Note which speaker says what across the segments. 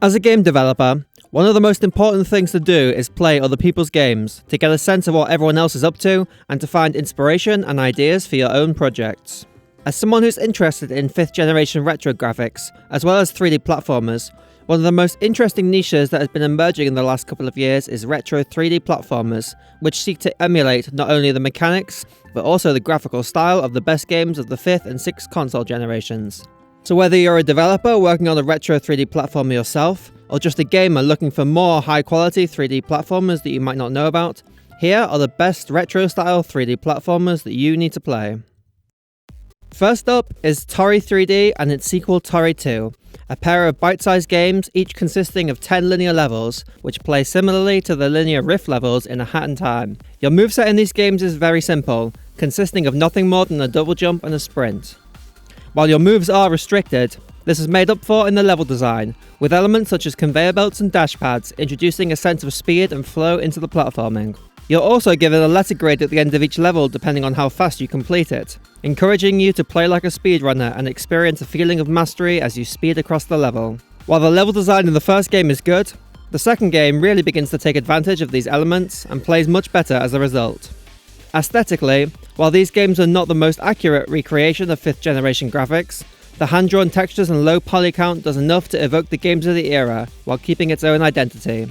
Speaker 1: As a game developer, one of the most important things to do is play other people's games, to get a sense of what everyone else is up to, and to find inspiration and ideas for your own projects. As someone who's interested in 5th generation retro graphics, as well as 3D platformers, one of the most interesting niches that has been emerging in the last couple of years is retro 3D platformers, which seek to emulate not only the mechanics, but also the graphical style of the best games of the 5th and 6th console generations. So whether you're a developer working on a retro 3D platformer yourself, or just a gamer looking for more high quality 3D platformers that you might not know about, here are the best retro style 3D platformers that you need to play. First up is Toree 3D and its sequel Toree 2, a pair of bite-sized games each consisting of 10 linear levels, which play similarly to the linear Rift levels in a hat in time. Your moveset in these games is very simple, consisting of nothing more than a double jump and a sprint. While your moves are restricted, this is made up for in the level design, with elements such as conveyor belts and dash pads introducing a sense of speed and flow into the platforming. You're also given a letter grade at the end of each level depending on how fast you complete it, encouraging you to play like a speedrunner and experience a feeling of mastery as you speed across the level. While the level design in the first game is good, the second game really begins to take advantage of these elements and plays much better as a result. Aesthetically, while these games are not the most accurate recreation of 5th generation graphics, the hand-drawn textures and low poly count does enough to evoke the games of the era while keeping its own identity.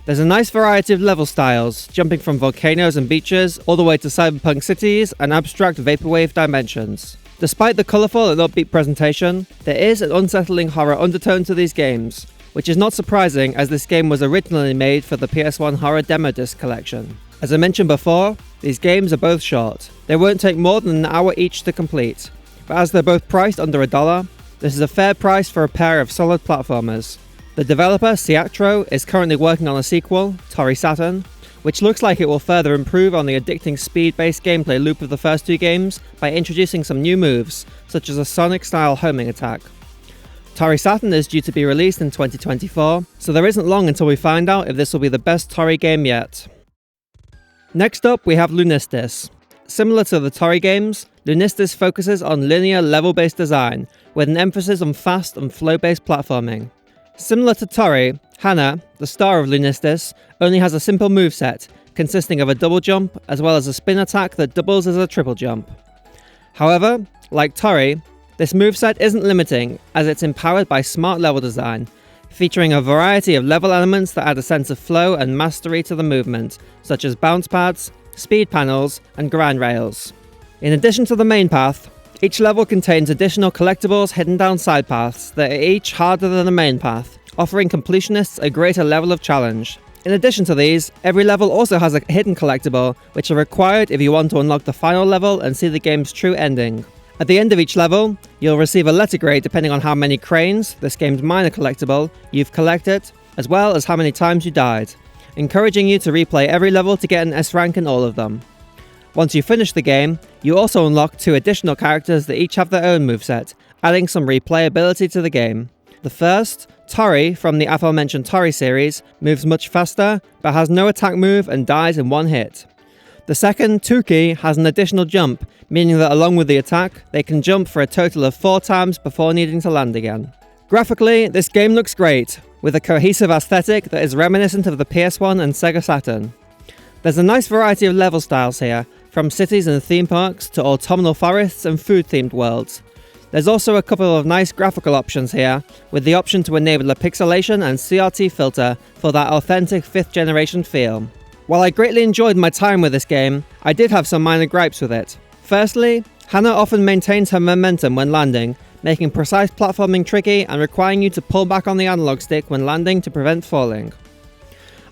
Speaker 1: There's a nice variety of level styles, jumping from volcanoes and beaches all the way to cyberpunk cities and abstract vaporwave dimensions. Despite the colourful and upbeat presentation, there is an unsettling horror undertone to these games, which is not surprising as this game was originally made for the PS1 Horror Demo Disc collection. As I mentioned before, these games are both short. They won't take more than an hour each to complete, but as they're both priced under $1, this is a fair price for a pair of solid platformers. The developer, Ciatro, is currently working on a sequel, Toree Saturn, which looks like it will further improve on the addicting speed-based gameplay loop of the first two games by introducing some new moves, such as a Sonic-style homing attack. Toree Saturn is due to be released in 2024, so there isn't long until we find out if this will be the best Toree game yet. Next up, we have Lunistice. Similar to the Toree games, Lunistice focuses on linear level-based design, with an emphasis on fast and flow-based platforming. Similar to Toree, Hannah, the star of Lunistice, only has a simple moveset, consisting of a double jump as well as a spin attack that doubles as a triple jump. However, like Toree, this moveset isn't limiting, as it's empowered by smart level design, featuring a variety of level elements that add a sense of flow and mastery to the movement, such as bounce pads, speed panels, and grind rails. In addition to the main path, each level contains additional collectibles hidden down side paths that are each harder than the main path, offering completionists a greater level of challenge. In addition to these, every level also has a hidden collectible, which are required if you want to unlock the final level and see the game's true ending. At the end of each level, you'll receive a letter grade depending on how many cranes, this game's minor collectible, you've collected, as well as how many times you died, encouraging you to replay every level to get an S rank in all of them. Once you finish the game, you also unlock 2 additional characters that each have their own moveset, adding some replayability to the game. The first, Toree from the aforementioned Toree series, moves much faster, but has no attack move and dies in one hit. The second, Tuki, has an additional jump, meaning that along with the attack, they can jump for a total of 4 times before needing to land again. Graphically, this game looks great, with a cohesive aesthetic that is reminiscent of the PS1 and Sega Saturn. There's a nice variety of level styles here, from cities and theme parks to autumnal forests and food-themed worlds. There's also a couple of nice graphical options here, with the option to enable a pixelation and CRT filter for that authentic 5th generation feel. While I greatly enjoyed my time with this game, I did have some minor gripes with it. Firstly, Hannah often maintains her momentum when landing, making precise platforming tricky and requiring you to pull back on the analog stick when landing to prevent falling.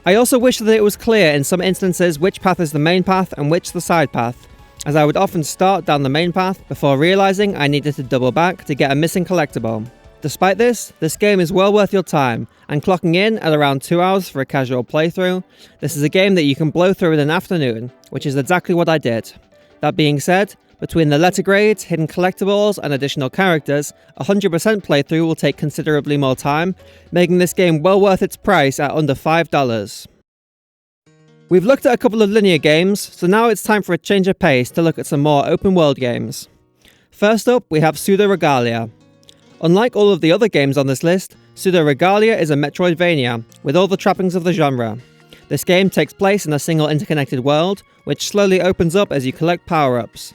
Speaker 1: I also wish that it was clear in some instances which path is the main path and which the side path, as I would often start down the main path before realising I needed to double back to get a missing collectible. Despite this game is well worth your time, and clocking in at around 2 hours for a casual playthrough, this is a game that you can blow through in an afternoon, which is exactly what I did. That being said, between the letter grades, hidden collectibles, and additional characters, 100% playthrough will take considerably more time, making this game well worth its price at under $5. We've looked at a couple of linear games, so now it's time for a change of pace to look at some more open world games. First up, we have Pseudoregalia. Unlike all of the other games on this list, Pseudoregalia is a Metroidvania, with all the trappings of the genre. This game takes place in a single interconnected world, which slowly opens up as you collect power-ups.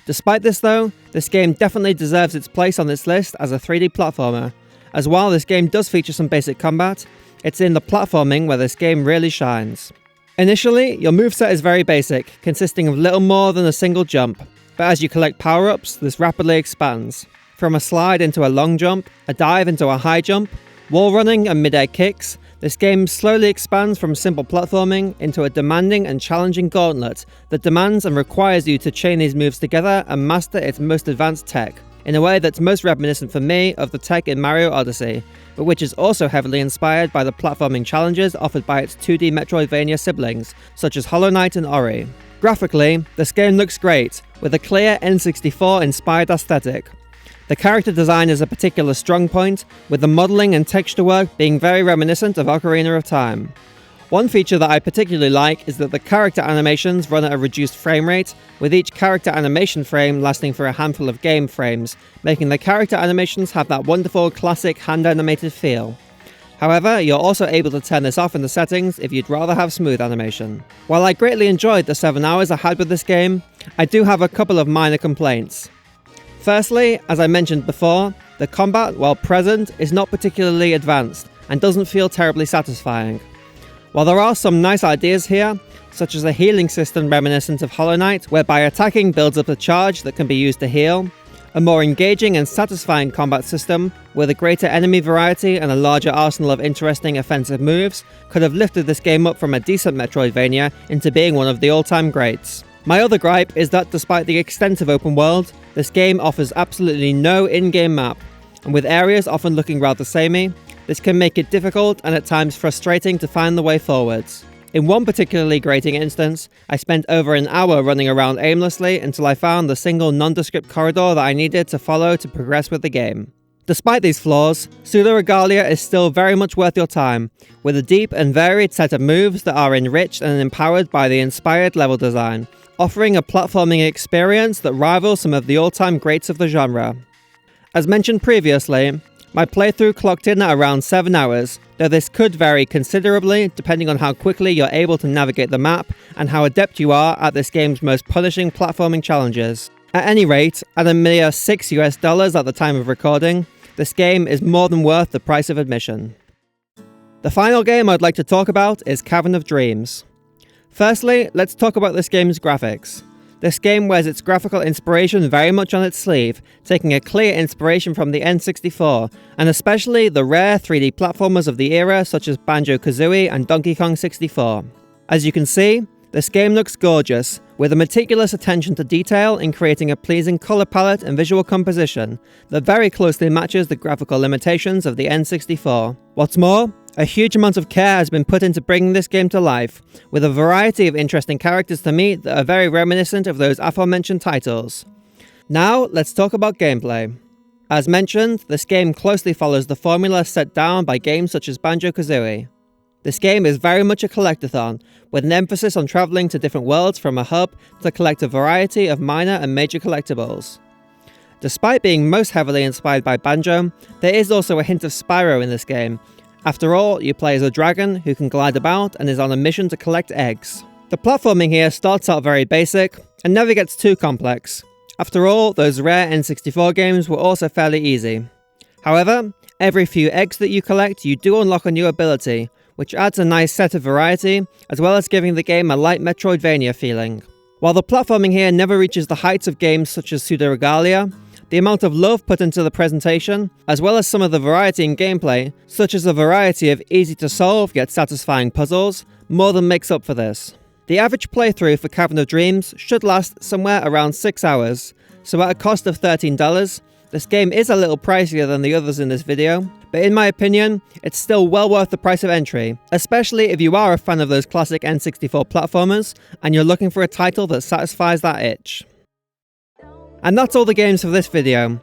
Speaker 1: Despite this though, this game definitely deserves its place on this list as a 3D platformer, as while this game does feature some basic combat, it's in the platforming where this game really shines. Initially, your moveset is very basic, consisting of little more than a single jump, but as you collect power-ups, this rapidly expands. From a slide into a long jump, a dive into a high jump, wall running and mid-air kicks, this game slowly expands from simple platforming into a demanding and challenging gauntlet that demands and requires you to chain these moves together and master its most advanced tech, in a way that's most reminiscent for me of the tech in Mario Odyssey, but which is also heavily inspired by the platforming challenges offered by its 2D Metroidvania siblings, such as Hollow Knight and Ori. Graphically, this game looks great, with a clear N64-inspired aesthetic. The character design is a particular strong point, with the modelling and texture work being very reminiscent of Ocarina of Time. One feature that I particularly like is that the character animations run at a reduced frame rate, with each character animation frame lasting for a handful of game frames, making the character animations have that wonderful classic hand-animated feel. However, you're also able to turn this off in the settings if you'd rather have smooth animation. While I greatly enjoyed the 7 hours I had with this game, I do have a couple of minor complaints. Firstly, as I mentioned before, the combat, while present, is not particularly advanced and doesn't feel terribly satisfying. While there are some nice ideas here, such as a healing system reminiscent of Hollow Knight, whereby attacking builds up a charge that can be used to heal, a more engaging and satisfying combat system with a greater enemy variety and a larger arsenal of interesting offensive moves could have lifted this game up from a decent Metroidvania into being one of the all-time greats. My other gripe is that despite the extensive open world, this game offers absolutely no in-game map, and with areas often looking rather samey, this can make it difficult and at times frustrating to find the way forwards. In one particularly grating instance, I spent over an hour running around aimlessly until I found the single nondescript corridor that I needed to follow to progress with the game. Despite these flaws, Pseudoregalia is still very much worth your time, with a deep and varied set of moves that are enriched and empowered by the inspired level design, offering a platforming experience that rivals some of the all-time greats of the genre. As mentioned previously, my playthrough clocked in at around 7 hours, though this could vary considerably depending on how quickly you're able to navigate the map and how adept you are at this game's most punishing platforming challenges. At any rate, at a mere $6 at the time of recording, this game is more than worth the price of admission. The final game I'd like to talk about is Cavern of Dreams. Firstly, let's talk about this game's graphics. This game wears its graphical inspiration very much on its sleeve, taking a clear inspiration from the N64, and especially the rare 3D platformers of the era such as Banjo-Kazooie and Donkey Kong 64. As you can see, this game looks gorgeous, with a meticulous attention to detail in creating a pleasing colour palette and visual composition that very closely matches the graphical limitations of the N64. What's more, a huge amount of care has been put into bringing this game to life, with a variety of interesting characters to meet that are very reminiscent of those aforementioned titles. Now, let's talk about gameplay. As mentioned, this game closely follows the formula set down by games such as Banjo-Kazooie. This game is very much a collectathon, with an emphasis on travelling to different worlds from a hub to collect a variety of minor and major collectibles. Despite being most heavily inspired by Banjo, there is also a hint of Spyro in this game. After all, you play as a dragon who can glide about and is on a mission to collect eggs. The platforming here starts out very basic and never gets too complex. After all, those rare N64 games were also fairly easy. However, every few eggs that you collect, you do unlock a new ability, which adds a nice set of variety, as well as giving the game a light Metroidvania feeling. While the platforming here never reaches the heights of games such as Pseudoregalia, the amount of love put into the presentation, as well as some of the variety in gameplay, such as a variety of easy-to-solve yet satisfying puzzles, more than makes up for this. The average playthrough for Cavern of Dreams should last somewhere around 6 hours, so at a cost of $13, this game is a little pricier than the others in this video, but in my opinion, it's still well worth the price of entry, especially if you are a fan of those classic N64 platformers and you're looking for a title that satisfies that itch. And that's all the games for this video.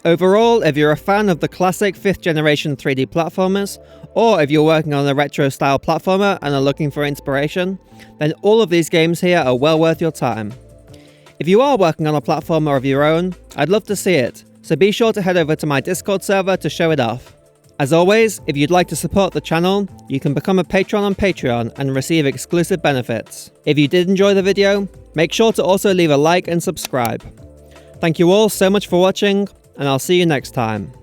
Speaker 1: Overall, if you're a fan of the classic 5th generation 3D platformers, or if you're working on a retro style platformer and are looking for inspiration, then all of these games here are well worth your time. If you are working on a platformer of your own, I'd love to see it, so be sure to head over to my Discord server to show it off. As always, if you'd like to support the channel, you can become a patron on Patreon and receive exclusive benefits. If you did enjoy the video, make sure to also leave a like and subscribe. Thank you all so much for watching, and I'll see you next time.